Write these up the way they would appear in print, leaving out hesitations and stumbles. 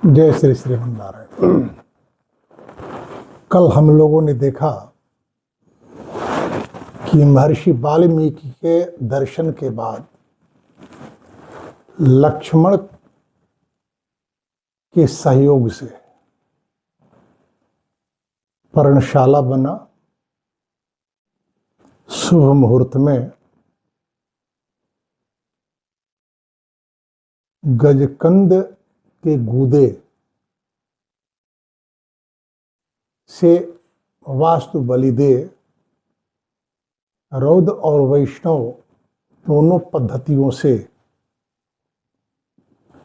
जय श्री श्रीमन्नारायण। कल हम लोगों ने देखा कि महर्षि वाल्मीकि के दर्शन के बाद लक्ष्मण के सहयोग से पर्णशाला बना। शुभ मुहूर्त में गजकंद के गूदे से वास्तु बलि दे रौद्र और वैष्णव दोनों पद्धतियों से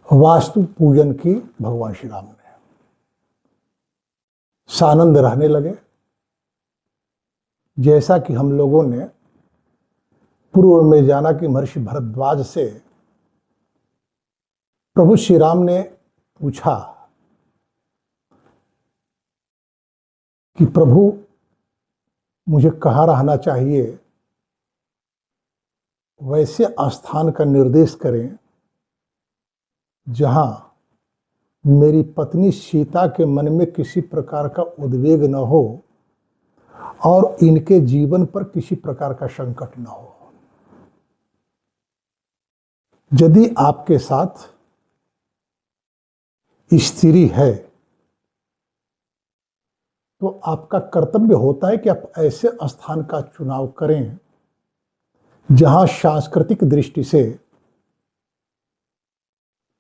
वास्तु पूजन की भगवान श्री राम ने सानंद रहने लगे। जैसा कि हम लोगों ने पूर्व में जाना कि महर्षि भरद्वाज से प्रभु श्री राम ने पूछा कि प्रभु मुझे कहाँ रहना चाहिए, वैसे स्थान का निर्देश करें जहां मेरी पत्नी सीता के मन में किसी प्रकार का उद्वेग न हो और इनके जीवन पर किसी प्रकार का संकट न हो। यदि आपके साथ स्त्री है तो आपका कर्तव्य होता है कि आप ऐसे स्थान का चुनाव करें जहां सांस्कृतिक दृष्टि से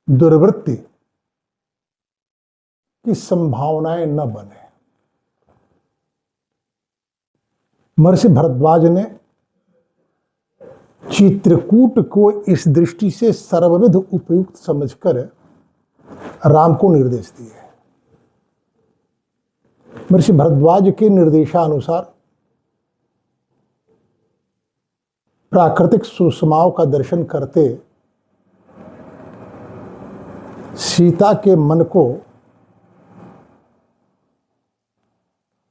दुर्वृत्ति की संभावनाएं न बने। महर्षि भरद्वाज ने चित्रकूट को इस दृष्टि से सर्वविध उपयुक्त समझकर राम को निर्देश दिए। महर्षि भरद्वाज के निर्देशानुसार प्राकृतिक सुषमाओं का दर्शन करते सीता के मन को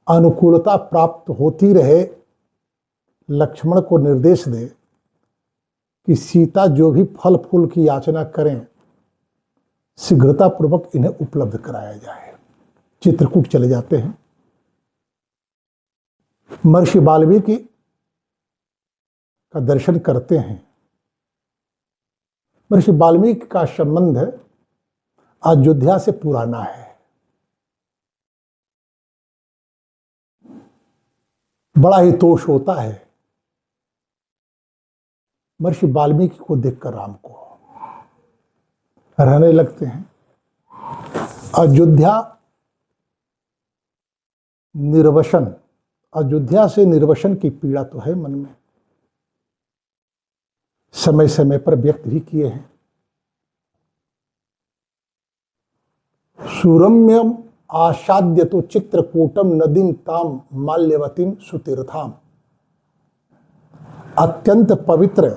अनुकूलता प्राप्त होती रहे। लक्ष्मण को निर्देश दे कि सीता जो भी फल फूल की याचना करें शीघ्रतापूर्वक इन्हें उपलब्ध कराया जाए। चित्रकूट चले जाते हैं। महर्षि वाल्मीकि का दर्शन करते हैं। महर्षि वाल्मीकि का संबंध अयोध्या से पुराना है। बड़ा ही तोष होता है महर्षि वाल्मीकि को देखकर राम को रहने लगते हैं। अयोध्या से निर्वसन की पीड़ा तो है मन में, समय समय पर व्यक्त भी किए हैं। सुरम्यम आसाद्य तो चित्रकूटम नदीम ताम माल्यवतीम सुतीर्थाम। अत्यंत पवित्र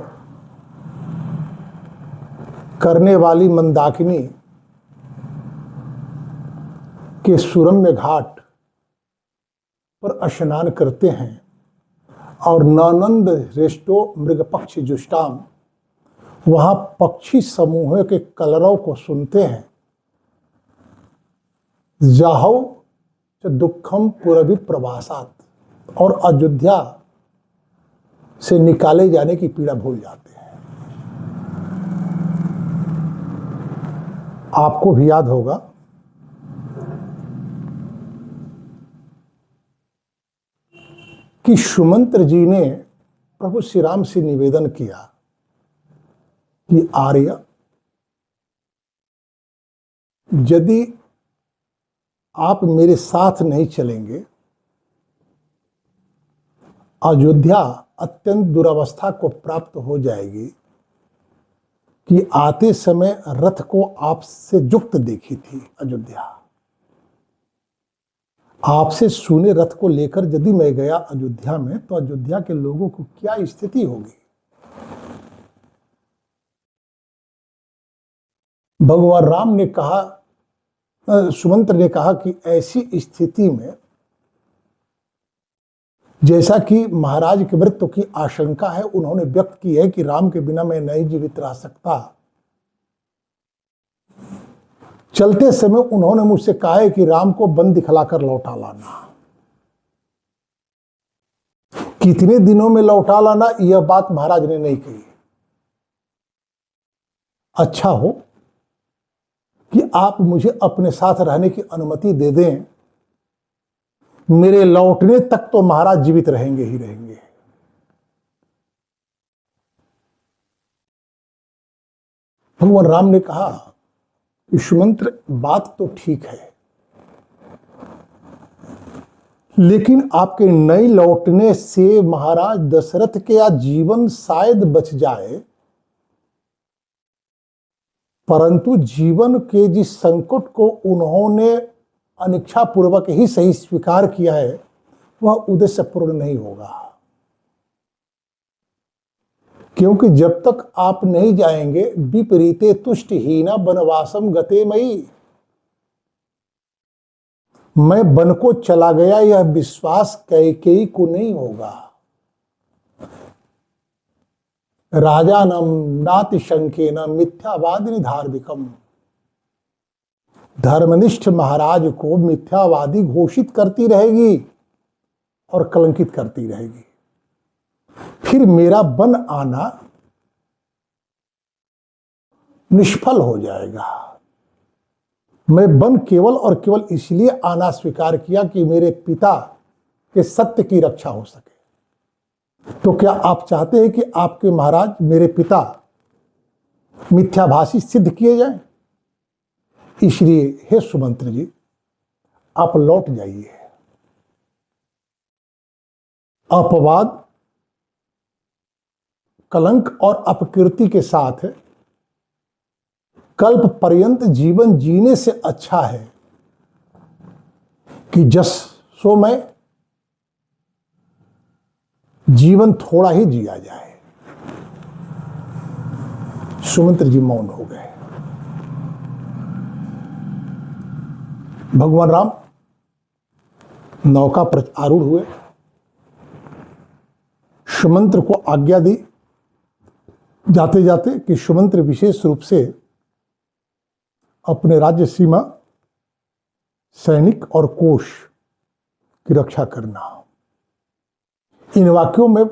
करने वाली मंदाकिनी के सुरम्य घाट पर स्नान करते हैं और नानंद रेष्टो मृगपक्षी जुष्टाम, वहां पक्षी समूहों के कलरव को सुनते हैं। जाहौ दुखम पुरभि प्रवासात, और अयोध्या से निकाले जाने की पीड़ा भूल जाते हैं। आपको भी याद होगा कि सुमंत्र जी ने प्रभु श्री राम से निवेदन किया कि आर्य, यदि आप मेरे साथ नहीं चलेंगे, अयोध्या अत्यंत दुरावस्था को प्राप्त हो जाएगी कि आते समय रथ को आपसे युक्त देखी थी अयोध्या। आपसे सुने रथ को लेकर यदि मैं गया अयोध्या में तो अयोध्या के लोगों को क्या स्थिति होगी। भगवान राम ने कहा, सुमंत्र ने कहा कि ऐसी स्थिति में जैसा कि महाराज के मृत्यु की आशंका है, उन्होंने व्यक्त की है कि राम के बिना मैं नहीं जीवित रह सकता, चलते समय उन्होंने मुझसे कहा है कि राम को वन दिखलाकर लौटा लाना। कितने दिनों में लौटा लाना, यह बात महाराज ने नहीं कही। अच्छा हो कि आप मुझे अपने साथ रहने की अनुमति दे दें, मेरे लौटने तक तो महाराज जीवित रहेंगे ही रहेंगे। भगवान राम ने कहा कि सुमंत्र, बात तो ठीक है, लेकिन आपके नए लौटने से महाराज दशरथ के या जीवन शायद बच जाए, परंतु जीवन के जिस संकट को उन्होंने अनिच्छा पूर्वक ही सही स्वीकार किया है, वह उद्देश्य पूर्ण नहीं होगा। क्योंकि जब तक आप नहीं जाएंगे, विपरीते तुष्टहीना वनवासम गते मई, मैं वन को चला गया यह विश्वास कैकेयी को नहीं होगा। राजानम नाति शंकेन मिथ्यावादिनी धार्मिकम, धर्मनिष्ठ महाराज को मिथ्यावादी घोषित करती रहेगी और कलंकित करती रहेगी। फिर मेरा वन आना निष्फल हो जाएगा। मैं वन केवल और केवल इसलिए आना स्वीकार किया कि मेरे पिता के सत्य की रक्षा हो सके। तो क्या आप चाहते हैं कि आपके महाराज मेरे पिता मिथ्याभाषी सिद्ध किए जाएं? इसलिए हे सुमंत्र जी, आप लौट जाइए। अपवाद, कलंक और अपकीर्ति के साथ कल्प पर्यंत जीवन जीने से अच्छा है कि जस सो में जीवन थोड़ा ही जिया जाए। सुमंत्र जी मौन हो गए। भगवान राम नौका पर आरूढ़ हुए, सुमंत्र को आज्ञा दी जाते जाते कि सुमंत्र विशेष रूप से अपने राज्य सीमा, सैनिक और कोष की रक्षा करना। इन वाक्यों में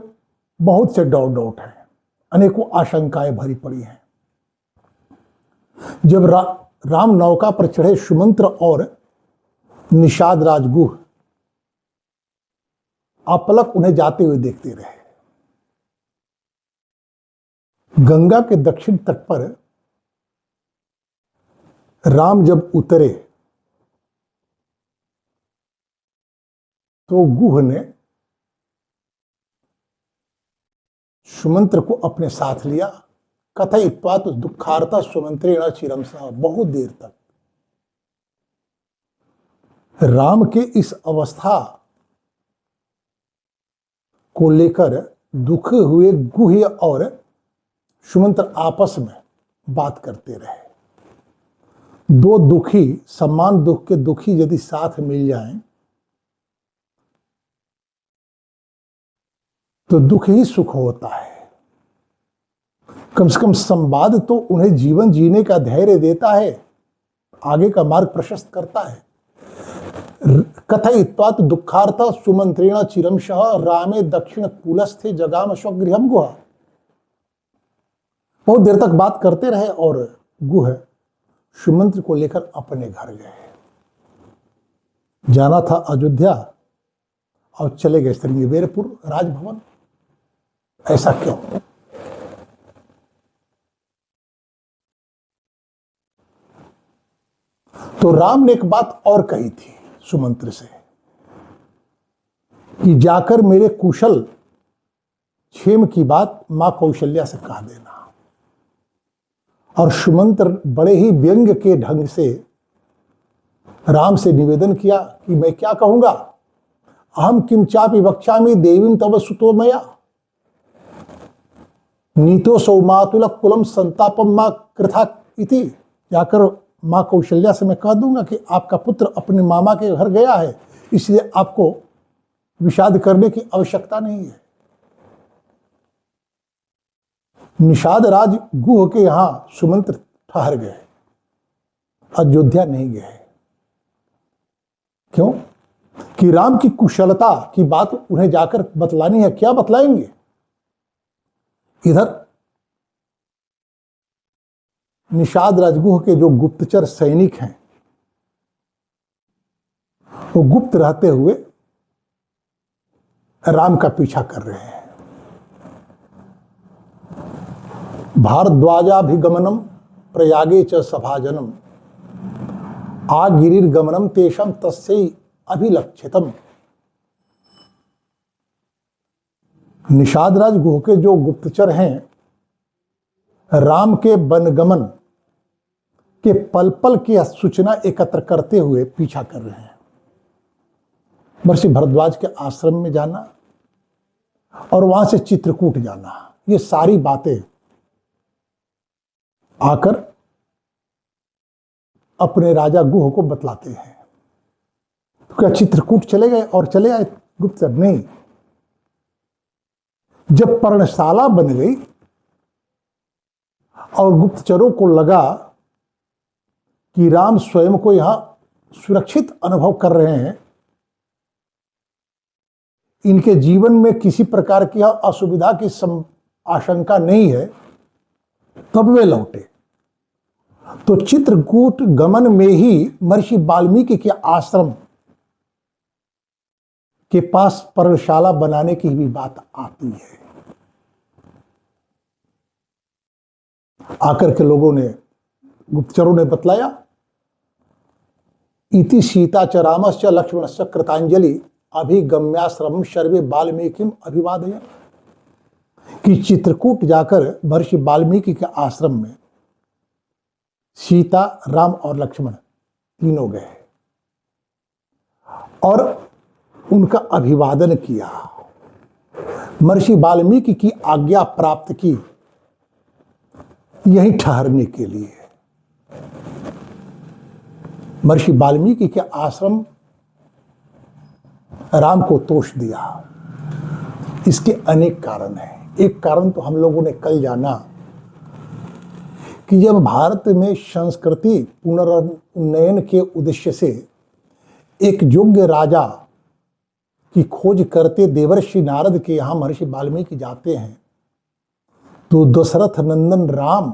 बहुत से डाउट हैं, अनेकों आशंकाएं भरी पड़ी हैं। जब राम नौका पर चढ़े, सुमंत्र और निषाद राजगुह अपलक उन्हें जाते हुए देखते रहे। गंगा के दक्षिण तट पर राम जब उतरे तो गुह ने सुमंत्र को अपने साथ लिया। कथयित्वा तो दुखार्ता सुमंत्रेण चिरम सह, बहुत देर तक राम के इस अवस्था को लेकर दुख हुए गुह और सुमंत्र आपस में बात करते रहे। दो दुखी, समान दुख के दुखी यदि साथ मिल जाएं तो दुख ही सुख होता है। कम से कम संवाद तो उन्हें जीवन जीने का धैर्य देता है, आगे का मार्ग प्रशस्त करता है। कथयित्वा तो दुखार्ता सुमंत्रेण चिरंशः रामे दक्षिण कूलस्थे जगाम स्वगृहम गुहा। बहुत देर तक बात करते रहे और गुह सुमंत्र को लेकर अपने घर गए। जाना था अयोध्या और चले गए श्रृंगेरपुर राजभवन। ऐसा क्यों? तो राम ने एक बात और कही थी सुमंत्र से कि जाकर मेरे कुशल क्षेम की बात मां कौशल्या से कह देना। और सुमंत्र बड़े ही व्यंग्य के ढंग से राम से निवेदन किया कि मैं क्या कहूंगा, अहम किम चापि वक्ष्यामि देवीं तव सुतो मया, नीतो सौमातुल कुलम संतापम मां कृथा इति। जाकर मां कौशल्या से मैं कह दूंगा कि आपका पुत्र अपने मामा के घर गया है, इसलिए आपको विषाद करने की आवश्यकता नहीं है। निषाद राज गुह के यहां सुमंत्र ठहर गए अयोध्या नहीं गए। क्यों? कि राम की कुशलता की बात उन्हें जाकर बतलानी है। क्या बतलाएंगे? इधर निषाद राजगुह के जो गुप्तचर सैनिक हैं वो गुप्त रहते हुए राम का पीछा कर रहे हैं। भारद्वाजाभिगमनम प्रयागे च सभाजनम आगिरिर्गमनम तेषम तस्यै अभिलक्षितम। निषाद राजगुह के जो गुप्तचर हैं राम के वनगमन के पल पल की सूचना एकत्र करते हुए पीछा कर रहे हैं। महर्षि भरद्वाज के आश्रम में जाना और वहां से चित्रकूट जाना, ये सारी बातें आकर अपने राजा गुह को बतलाते हैं। तो क्या चित्रकूट चले गए और चले आए गुप्तचर? नहीं। जब पर्णशाला बन गई और गुप्तचरों को लगा कि राम स्वयं को यहां सुरक्षित अनुभव कर रहे हैं, इनके जीवन में किसी प्रकार की असुविधा की आशंका नहीं है, तब वे लौटे। तो चित्रकूट गमन में ही महर्षि वाल्मीकि के आश्रम के पास पर्णशाला बनाने की भी बात आती है। आकर के लोगों ने, गुप्तचरों ने बतलाया, इति सीता च रामश्च लक्ष्मणश्च कृतांजलि अभिगम्याश्रम सर्वे वाल्मीकिम अभिवादय। कि चित्रकूट जाकर महर्षि वाल्मीकि के आश्रम में सीता, राम और लक्ष्मण तीनों गए और उनका अभिवादन किया। महर्षि वाल्मीकि की आज्ञा प्राप्त की यहीं ठहरने के लिए। महर्षि वाल्मीकि के आश्रम राम को तोष दिया। इसके अनेक कारण हैं। एक कारण तो हम लोगों ने कल जाना कि जब भारत में संस्कृति पुनरुन्नयन के उद्देश्य से एक योग्य राजा की खोज करते देवर्षि नारद के यहां महर्षि वाल्मीकि जाते हैं, तो दशरथ नंदन राम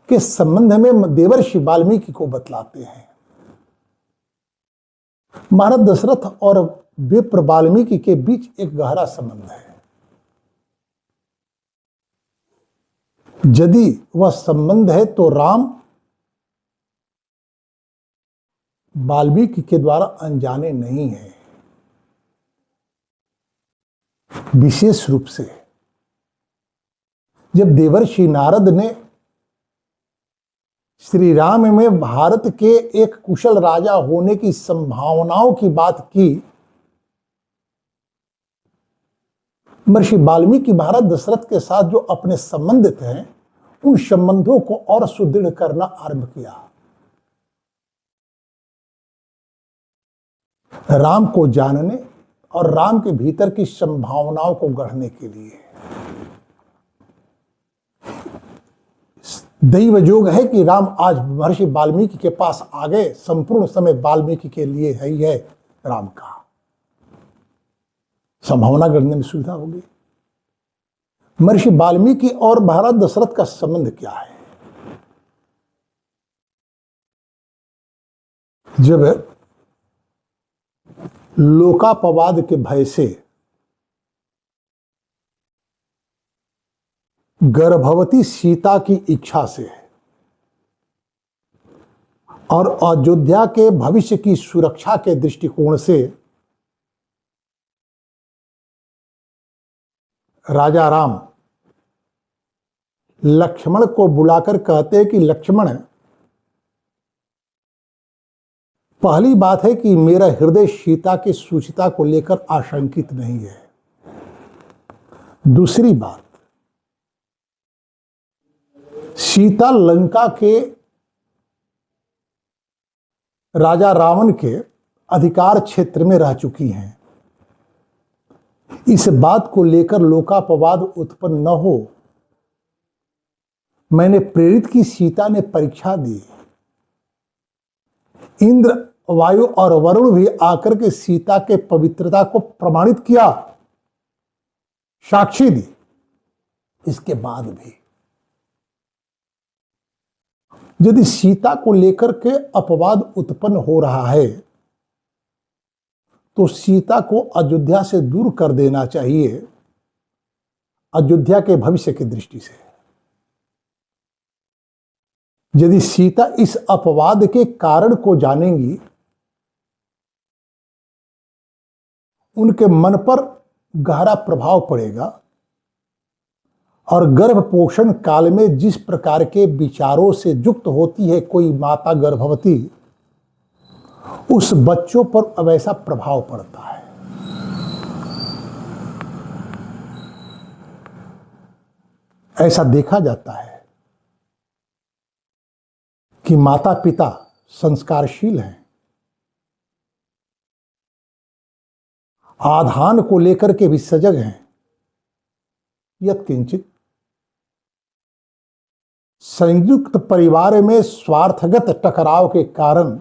के संबंध में देवर्षि वाल्मीकि को बतलाते हैं। महाराज दशरथ और विप्र वाल्मीकि के बीच एक गहरा संबंध है। यदि वह संबंध है तो राम वाल्मीकि के द्वारा अनजाने नहीं है। विशेष रूप से जब देवर्षि नारद ने श्री राम में भारत के एक कुशल राजा होने की संभावनाओं की बात की, महर्षि वाल्मीकि महाराज दशरथ के साथ जो अपने संबंधित हैं उन संबंधों को और सुदृढ़ करना आरंभ किया। राम को जानने और राम के भीतर की संभावनाओं को गढ़ने के लिए। दैव योग है कि राम आज महर्षि वाल्मीकि के पास आ गए। संपूर्ण समय वाल्मीकि के लिए है ही है राम का। संभावना गढ़ने में सुविधा होगी। महर्षि वाल्मीकि और महाराज दशरथ का संबंध क्या है? जब लोकापवाद के भय से गर्भवती सीता की इच्छा से और अयोध्या के भविष्य की सुरक्षा के दृष्टिकोण से राजा राम लक्ष्मण को बुलाकर कहते हैं कि लक्ष्मण, पहली बात है कि मेरा हृदय सीता की सुचिता को लेकर आशंकित नहीं है। दूसरी बात, सीता लंका के राजा रावण के अधिकार क्षेत्र में रह चुकी हैं। इस बात को लेकर लोकापवाद उत्पन्न न हो, मैंने प्रेरित की सीता ने परीक्षा दी। इंद्र, वायु और वरुण भी आकर के सीता के पवित्रता को प्रमाणित किया, साक्षी दी। इसके बाद भी यदि सीता को लेकर के अपवाद उत्पन्न हो रहा है तो सीता को अयोध्या से दूर कर देना चाहिए, अयोध्या के भविष्य की दृष्टि से। यदि सीता इस अपवाद के कारण को जानेंगी, उनके मन पर गहरा प्रभाव पड़ेगा और गर्भ पोषण काल में जिस प्रकार के विचारों से युक्त होती है कोई माता गर्भवती, उस बच्चों पर वैसा प्रभाव पड़ता है। ऐसा देखा जाता है कि माता पिता संस्कारशील हैं, आधान को लेकर के भी सजग हैं, यत्किंचित संयुक्त परिवार में स्वार्थगत टकराव के कारण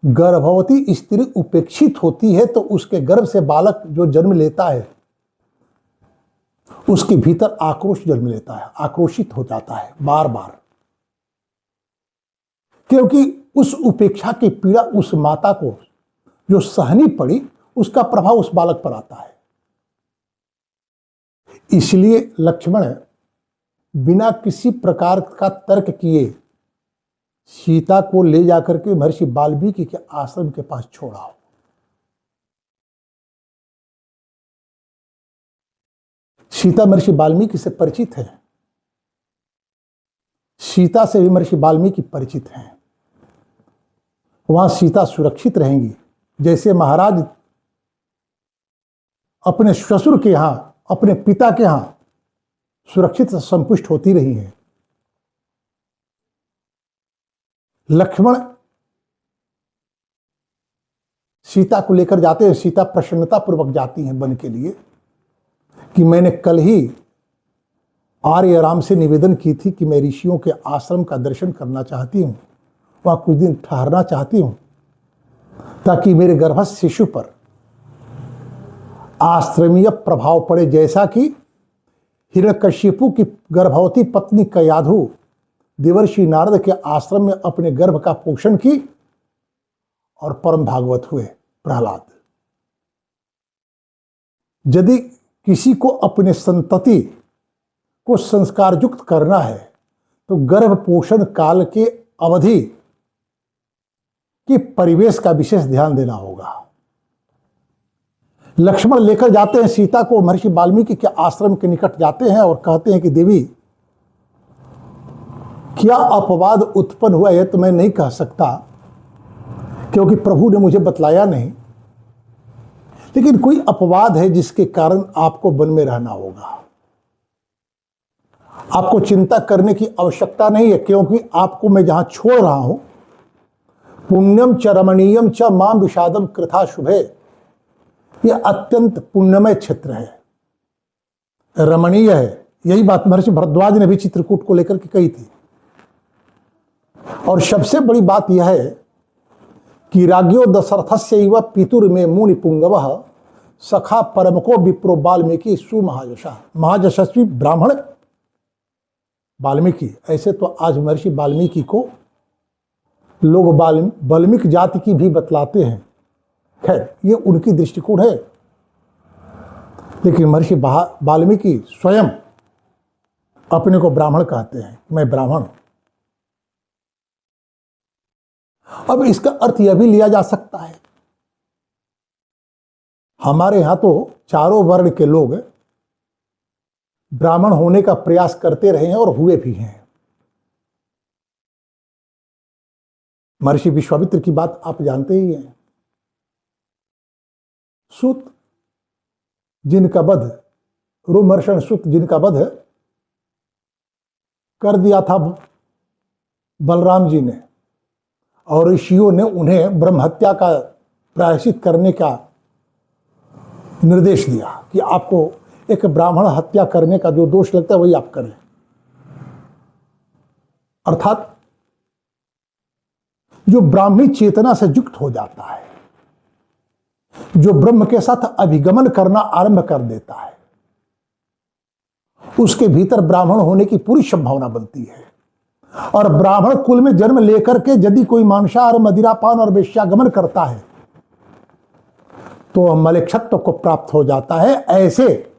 गर्भवती स्त्री उपेक्षित होती है तो उसके गर्भ से बालक जो जन्म लेता है उसके भीतर आक्रोश जन्म लेता है, आक्रोशित हो जाता है बार बार, क्योंकि उस उपेक्षा की पीड़ा उस माता को जो सहनी पड़ी उसका प्रभाव उस बालक पर आता है। इसलिए लक्ष्मण बिना किसी प्रकार का तर्क किए सीता को ले जाकर के महर्षि वाल्मीकि के आश्रम के पास छोड़ा। सीता महर्षि वाल्मीकि से परिचित है, सीता से भी महर्षि वाल्मीकि परिचित हैं। वहां सीता सुरक्षित रहेंगी, जैसे महाराज अपने ससुर के यहां, अपने पिता के यहां सुरक्षित संपुष्ट होती रही हैं। लक्ष्मण सीता को लेकर जाते हैं, सीता प्रसन्नता पूर्वक जाती हैं वन के लिए कि मैंने कल ही आर्य राम से निवेदन की थी कि मैं ऋषियों के आश्रम का दर्शन करना चाहती हूं, वहां कुछ दिन ठहरना चाहती हूं ताकि मेरे गर्भस्थ शिशु पर आश्रमीय प्रभाव पड़े, जैसा कि हिरण्यकशिपु की गर्भवती पत्नी कयाधु देवर्षि नारद के आश्रम में अपने गर्भ का पोषण की और परम भागवत हुए प्रहलाद। यदि किसी को अपने संतति को संस्कार युक्त करना है तो गर्भ पोषण काल के अवधि के परिवेश का विशेष ध्यान देना होगा। लक्ष्मण लेकर जाते हैं सीता को, महर्षि वाल्मीकि के आश्रम के निकट जाते हैं और कहते हैं कि देवी क्या अपवाद उत्पन्न हुआ है तो मैं नहीं कह सकता क्योंकि प्रभु ने मुझे बतलाया नहीं, लेकिन कोई अपवाद है जिसके कारण आपको वन में रहना होगा। आपको चिंता करने की आवश्यकता नहीं है क्योंकि आपको मैं जहां छोड़ रहा हूं, पुण्यम च रमणीयम च मां विषादम कृथा शुभे, यह अत्यंत पुण्यमय क्षेत्र है, रमणीय है। यही बात महर्षि भरद्वाज ने भी चित्रकूट को लेकर के कही थी। और सबसे बड़ी बात यह है कि राज्ञो दशरथस्यैव पितुर्मे मुनि पुंगवः सखा परमको विप्रो वाल्मीकि सुमहायशः। महायशस्वी ब्राह्मण वाल्मीकि, ऐसे तो आज महर्षि वाल्मीकि को लोग वाल्मीकि जाति की भी बतलाते हैं, खैर ये उनकी दृष्टिकोण है, लेकिन महर्षि वाल्मीकि स्वयं अपने को ब्राह्मण कहते हैं, मैं ब्राह्मण। अब इसका अर्थ यह भी लिया जा सकता है, हमारे यहां तो चारों वर्ण के लोग ब्राह्मण होने का प्रयास करते रहे हैं और हुए भी हैं। महर्षि विश्वामित्र की बात आप जानते ही हैं। सूत जिनका वध, रोमहर्षण सूत जिनका वध कर दिया था बलराम जी ने, और ऋषियों ने उन्हें ब्रह्महत्या का प्रायश्चित करने का निर्देश दिया कि आपको एक ब्राह्मण हत्या करने का जो दोष लगता है वही आप करें। अर्थात जो ब्राह्मी चेतना से युक्त हो जाता है, जो ब्रह्म के साथ अभिगमन करना आरंभ कर देता है, उसके भीतर ब्राह्मण होने की पूरी संभावना बनती है। और ब्राह्मण कुल में जन्म लेकर के यदि कोई मांसाहार, मदिरापान और वेश्यागमन करता है तो मलेच्छत्व को प्राप्त हो जाता है। ऐसे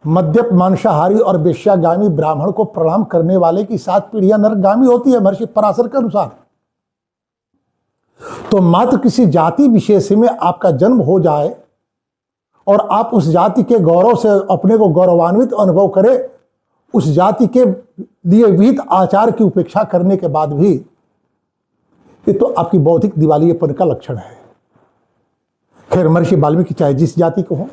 मद्यप, मांसाहारी और वेश्यागामी ब्राह्मण को प्रणाम करने वाले की 7 पीढ़ियां नरकगामी होती है महर्षि पराशर के अनुसार। तो मात्र किसी जाति विशेष में आपका जन्म हो जाए और आप उस जाति के गौरव से अपने को गौरवान्वित अनुभव करें, उस जाति के लिए विहित आचार की उपेक्षा करने के बाद भी, ये तो आपकी बौद्धिक दिवालियेपन का लक्षण है। खैर, महर्षि वाल्मीकि चाहे जिस जाति को हो,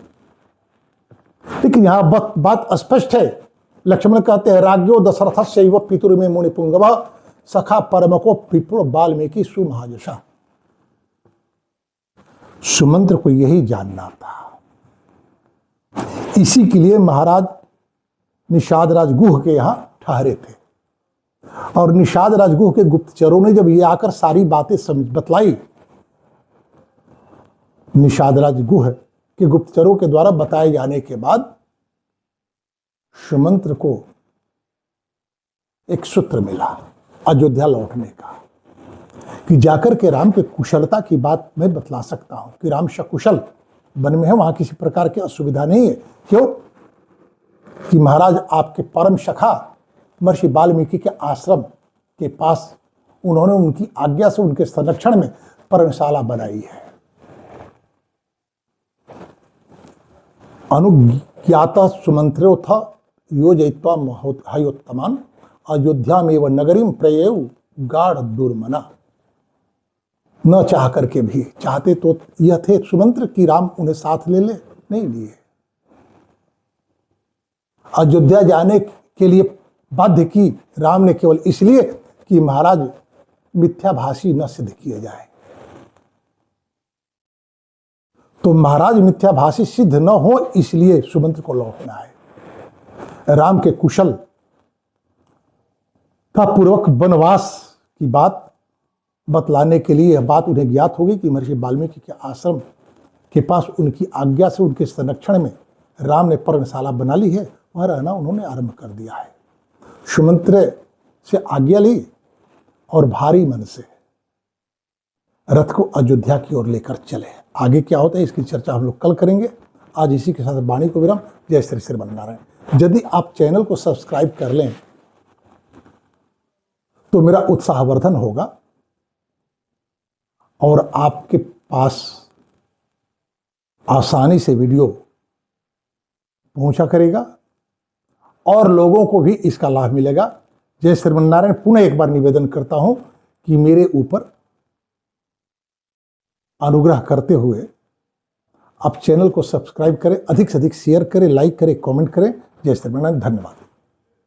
लेकिन यहां बात स्पष्ट है। लक्ष्मण कहते हैं, राज्यो दशरथस्यैव पितुर्मे मुनिपुंगवः सखा परमको विप्र वाल्मीकि सुमहायशः। सुमंत्र को यही जानना था। इसी के लिए महाराज निषाद राज गुह के यहां ठहरे थे। और निषाद राज गुह के गुप्तचरों ने जब ये आकर सारी बातें बतलाई, निषाद राज गुह के गुप्तचरों के द्वारा बताए जाने के बाद सुमंत्र को एक सूत्र मिला अयोध्या लौटने का, कि जाकर के राम के कुशलता की बात मैं बतला सकता हूं कि राम सकुशल वन में है, वहां किसी प्रकार की असुविधा नहीं है। क्यों? कि महाराज आपके परम सखा महर्षि वाल्मीकि के आश्रम के पास उन्होंने उनकी आज्ञा से उनके संरक्षण में पर्णशाला बनाई है। अनुज्ञाता सुमंत्रोथ योजयित्वा महोत्तमान अयोध्यामेव नगरीम प्रयेव गाढ़ दुर्मना। न चाह करके भी, चाहते तो यह थे सुमंत्र कि राम उन्हें साथ ले ले, नहीं लिए। अयोध्या जाने के लिए बाध्य की राम ने केवल इसलिए कि महाराज मिथ्याभाषी न सिद्ध किए जाए। तो महाराज मिथ्याभाषी सिद्ध न हो इसलिए सुमंत्र को लौटना है। राम के कुशल का पूर्वक वनवास की बात बतलाने के लिए यह बात उन्हें ज्ञात होगी कि महर्षि वाल्मीकि के आश्रम के पास उनकी आज्ञा से उनके संरक्षण में राम ने पर्णशाला बना ली है, वह रहना उन्होंने आरंभ कर दिया है। सुमंत्र से आज्ञा ली और भारी मन से रथ को अयोध्या की ओर लेकर चले। आगे क्या होता है इसकी चर्चा हम लोग कल करेंगे। आज इसी के साथ वाणी को विराम। जय श्री श्रीमन्नारायण। यदि आप चैनल को सब्सक्राइब कर लें तो मेरा उत्साहवर्धन होगा और आपके पास आसानी से वीडियो पहुंचा करेगा और लोगों को भी इसका लाभ मिलेगा। जय श्रीमन्नारायण। पुनः एक बार निवेदन करता हूं कि मेरे ऊपर अनुग्रह करते हुए आप चैनल को सब्सक्राइब करें, अधिक से अधिक शेयर करें, लाइक करें, कमेंट करें। जय श्रीमन्नारायण। धन्यवाद।